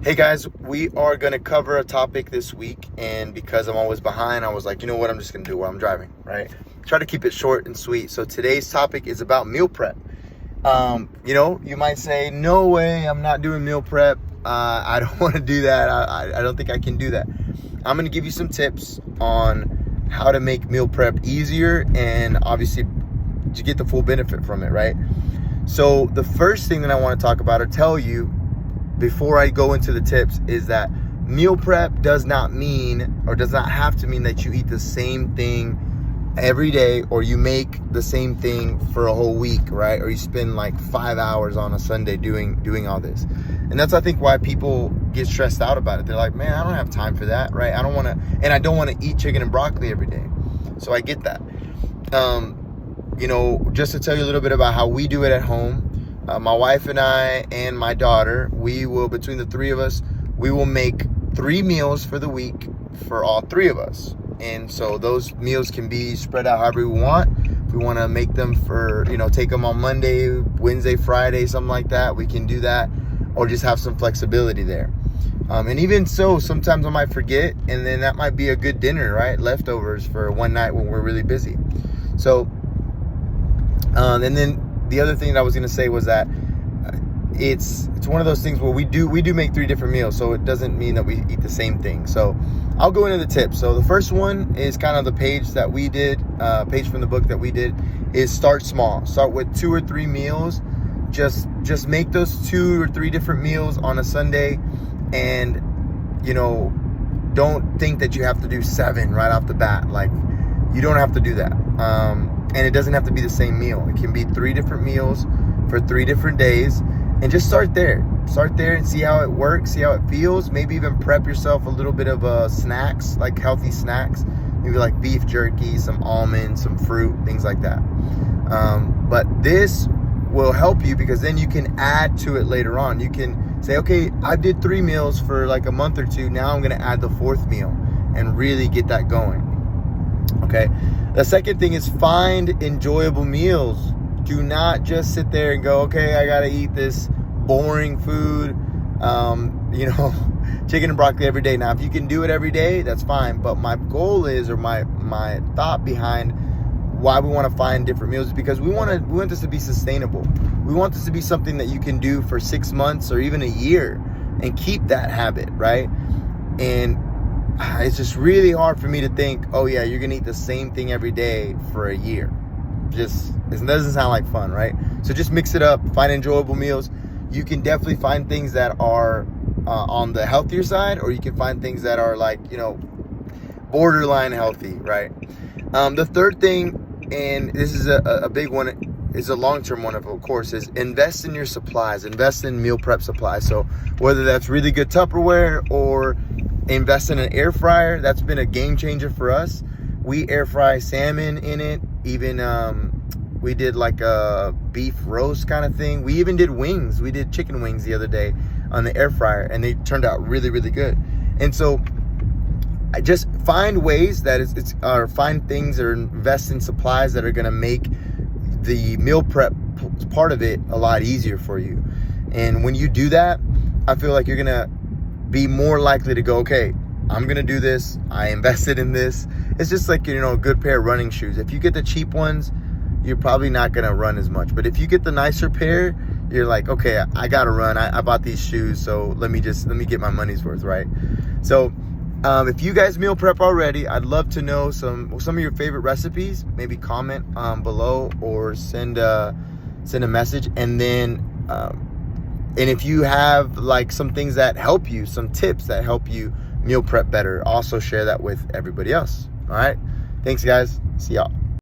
Hey guys, we are going to cover a topic this week, and because I'm always behind, I was like, you know what, I'm just going to do it while I'm driving, right? Try to keep it short and sweet. So today's topic is about meal prep. You might say, no way, I'm not doing meal prep. I don't want to do that. I don't think I can do that. I'm going to give you some tips on how to make meal prep easier and obviously to get the full benefit from it, right? So the first thing that I want to talk about or tell you before I go into the tips is that meal prep does not mean or does not have to mean that you eat the same thing every day or you make the same thing for a whole week, right? Or you spend like 5 hours on a Sunday doing all this. And that's, I think, why people get stressed out about it. They're like, man, I don't have time for that, right? I don't want to eat chicken and broccoli every day. So I get that. Just to tell you a little bit about how we do it at home. My wife and I and my daughter, between the three of us, we will make 3 meals for the week for all 3 of us. And so those meals can be spread out however we want. If we want to make them take them on Monday, Wednesday, Friday, something like that, we can do that, or just have some flexibility there. And even so, sometimes I might forget, and then that might be a good dinner, right? Leftovers for one night when we're really busy. So, and then the other thing that I was going to say was that it's one of those things where we do make 3 different meals, so it doesn't mean that we eat the same thing. So I'll go into the tips. So the first one is kind of the page that we did, page from the book that we did, is start small. Start with 2 or 3 meals. Just make those 2 or 3 different meals on a Sunday, and don't think that you have to do 7 right off the bat. Like, you don't have to do that. And it doesn't have to be the same meal. It can be 3 different meals for 3 different days. And just start there. Start there and see how it works, see how it feels. Maybe even prep yourself a little bit of snacks, like healthy snacks. Maybe like beef jerky, some almonds, some fruit, things like that. But this will help you because then you can add to it later on. You can say, okay, I did 3 meals for like a month or 2. Now I'm going to add the 4th meal and really get that going. Okay. The second thing is find enjoyable meals. Do not just sit there and go, okay, I got to eat this boring food, chicken and broccoli every day. Now, if you can do it every day, that's fine. But my goal is, or my thought behind why we want to find different meals is because we want this to be sustainable. We want this to be something that you can do for 6 months or even a year and keep that habit, right? And it's just really hard for me to think, oh yeah, you're gonna eat the same thing every day for a year. It doesn't sound like fun, right? So just mix it up, find enjoyable meals. You can definitely find things that are on the healthier side, or you can find things that are like, borderline healthy, right? The third thing, and this is a big one, is a long-term one, of course, is invest in your supplies, invest in meal prep supplies. So whether that's really good Tupperware or invest in an air fryer, that's been a game changer for us. We air fry salmon in it. Even we did like a beef roast kind of thing. We even did wings. We did chicken wings the other day on the air fryer, and they turned out really, really good. And so I just find ways that or find things or invest in supplies that are going to make the meal prep part of it a lot easier for you. And when you do that, I feel like you're going to be more likely to go, okay, I'm going to do this. I invested in this. It's just like, a good pair of running shoes. If you get the cheap ones, you're probably not going to run as much. But if you get the nicer pair, you're like, okay, I got to run. I bought these shoes, so let me get my money's worth, right? So if you guys meal prep already, I'd love to know some of your favorite recipes. Maybe comment below or send a message. And then and if you have like some things that help you, some tips that help you meal prep better, also share that with everybody else. All right. Thanks, guys. See y'all.